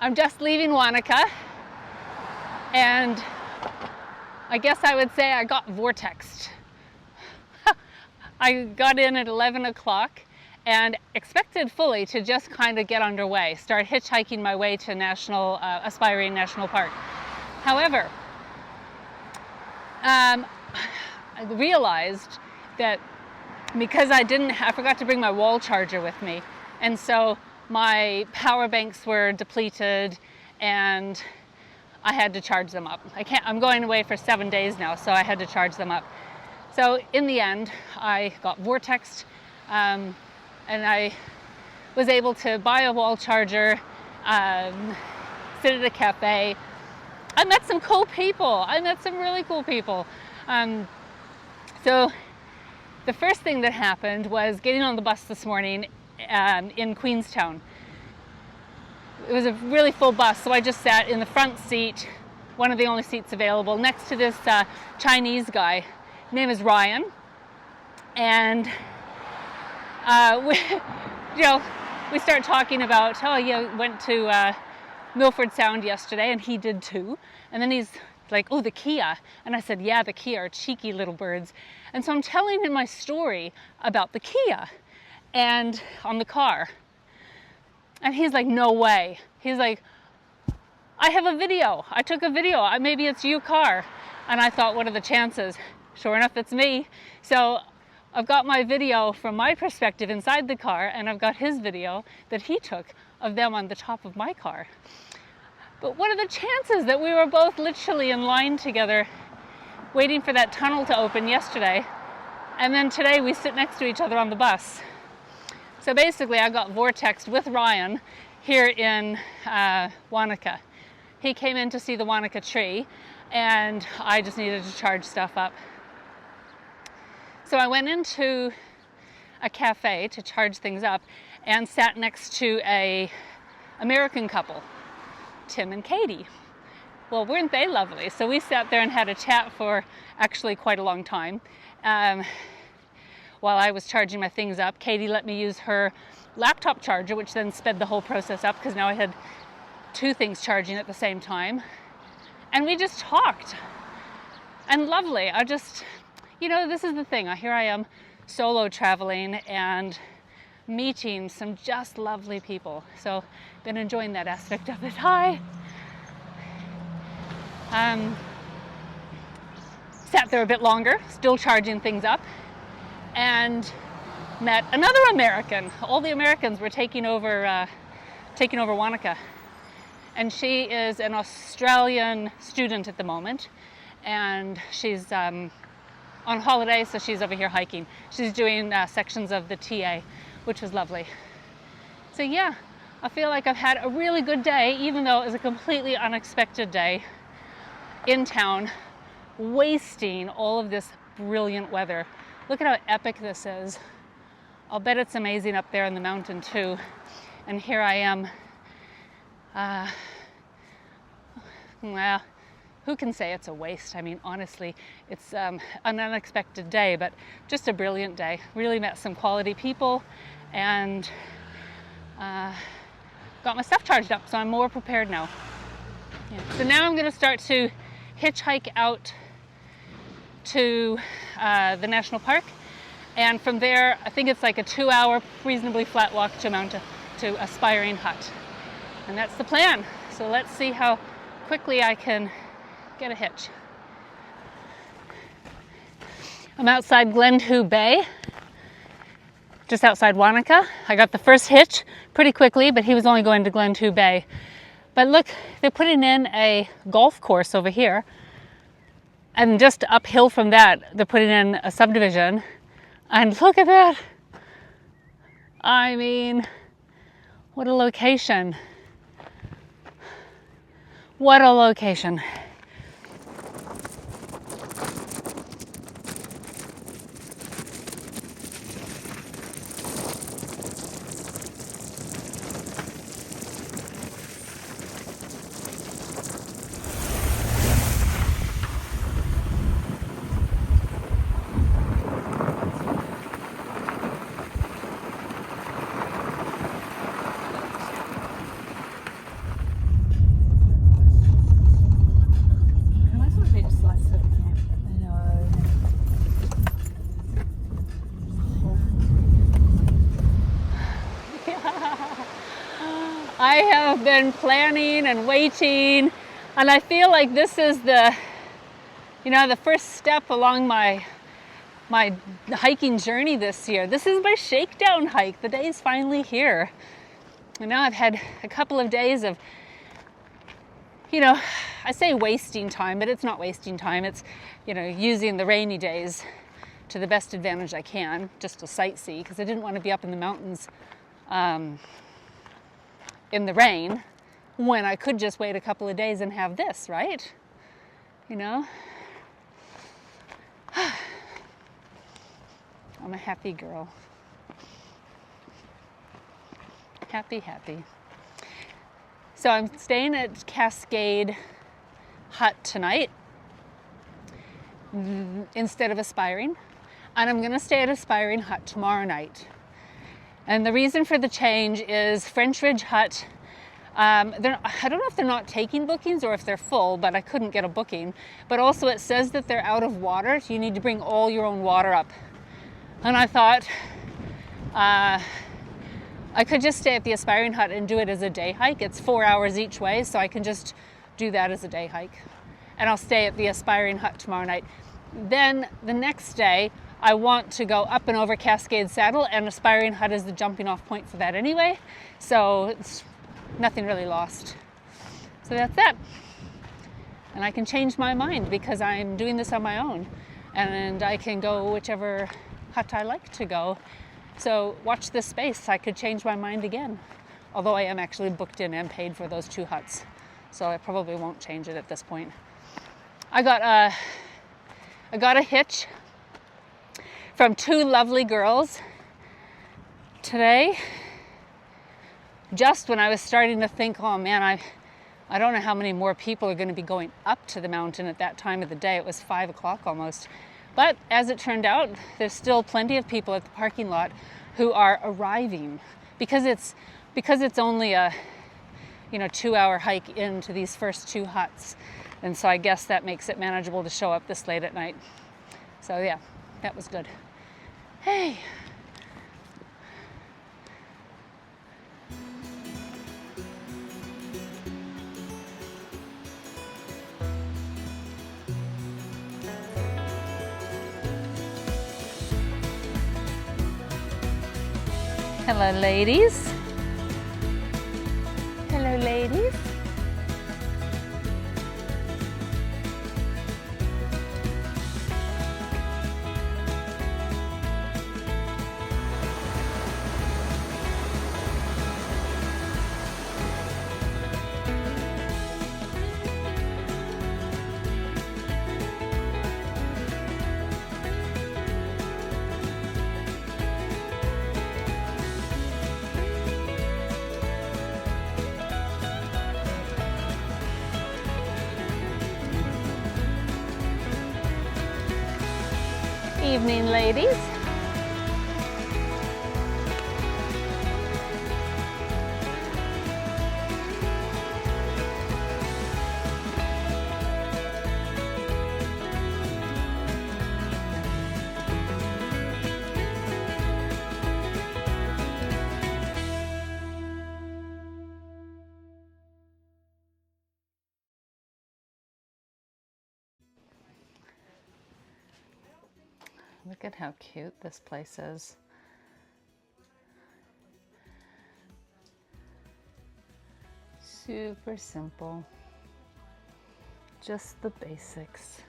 I'm just leaving Wanaka, and I guess I would say I got vortexed. I got in at 11 o'clock and expected fully to just kind of get underway, start hitchhiking my way to Aspiring National Park. However, I realized that because I forgot to bring my wall charger with me, and so my power banks were depleted and I had to charge them up. I'm going away for 7 days now, so I had to charge them up. So in the end, I got vortexed, and I was able to buy a wall charger, sit at a cafe. I met some cool people. I met some really cool people. So the first thing that happened was getting on the bus this morning in Queenstown. It was a really full bus, so I just sat in the front seat, one of the only seats available, next to this Chinese guy. His name is Ryan, and we start talking about, went to Milford Sound yesterday, and he did too. And then he's like, oh, the Kia. And I said, yeah, the Kia are cheeky little birds. And so I'm telling him my story about the Kia and on the car. And he's like, no way. He's like, I have a video. I took a video. Maybe it's your car. And I thought, what are the chances? Sure enough, it's me. So I've got my video from my perspective inside the car, and I've got his video that he took of them on the top of my car. But what are the chances that we were both literally in line together, waiting for that tunnel to open yesterday, and then today we sit next to each other on the bus? So basically, I got vortexed with Ryan here in Wanaka. He came in to see the Wanaka tree, and I just needed to charge stuff up. So I went into a cafe to charge things up and sat next to an American couple, Tim and Katie. Well, weren't they lovely? So we sat there and had a chat for actually quite a long time. While I was charging my things up, Katie let me use her laptop charger, which then sped the whole process up because now I had two things charging at the same time. And we just talked. And lovely. This is the thing. Here I am solo traveling and meeting some just lovely people. So been enjoying that aspect of it. Hi. Sat there a bit longer, still charging things up, and met another American. All the Americans were taking over Wanaka. And she is an Australian student at the moment, and she's on holiday, so she's over here hiking. She's doing sections of the TA, which was lovely. So yeah, I feel like I've had a really good day, even though it was a completely unexpected day in town, wasting all of this brilliant weather. Look at how epic this is. I'll bet it's amazing up there in the mountain too. And here I am. Well, who can say it's a waste? I mean, honestly, it's an unexpected day, but just a brilliant day. Really met some quality people, and got my stuff charged up, so I'm more prepared now. Yeah. So now I'm going to start to hitchhike out to the national park, and from there, I think it's like a 2-hour reasonably flat walk to Aspiring Hut. And that's the plan. So let's see how quickly I can get a hitch. I'm outside Glenhue Bay, just outside Wanaka. I got the first hitch pretty quickly, but he was only going to Glenhue Bay. But look, they're putting in a golf course over here. And just uphill from that, they're putting in a subdivision. And look at that. I mean, what a location. What a location. I have been planning and waiting, and I feel like this is the first step along my hiking journey this year. This is my shakedown hike. The day is finally here. And now I've had a couple of days of, I say wasting time, but it's not wasting time. It's, using the rainy days to the best advantage I can, just to sightsee, because I didn't want to be up in the mountains in the rain when I could just wait a couple of days and have this, right? I'm a happy girl. Happy. So I'm staying at Cascade Hut tonight instead of Aspiring, and I'm gonna stay at Aspiring Hut tomorrow night. And the reason for the change is French Ridge Hut, I don't know if they're not taking bookings or if they're full, but I couldn't get a booking. But also it says that they're out of water, so you need to bring all your own water up. And I thought I could just stay at the Aspiring Hut and do it as a day hike. It's 4 hours each way, so I can just do that as a day hike. And I'll stay at the Aspiring Hut tomorrow night. Then the next day, I want to go up and over Cascade Saddle, and Aspiring Hut is the jumping off point for that anyway. So it's nothing really lost. So that's that. And I can change my mind because I'm doing this on my own. And I can go whichever hut I like to go. So watch this space. I could change my mind again. Although I am actually booked in and paid for those 2 huts. So I probably won't change it at this point. I got a hitch from 2 lovely girls today, just when I was starting to think, oh man, I don't know how many more people are going to be going up to the mountain at that time of the day. It was 5 o'clock almost. But as it turned out, there's still plenty of people at the parking lot who are arriving because it's only a 2-hour hike into these first 2 huts. And so I guess that makes it manageable to show up this late at night. So yeah, that was good. Hey. Hello, ladies. Hello, ladies. Evening, ladies. Look at how cute this place is. Super simple. Just the basics.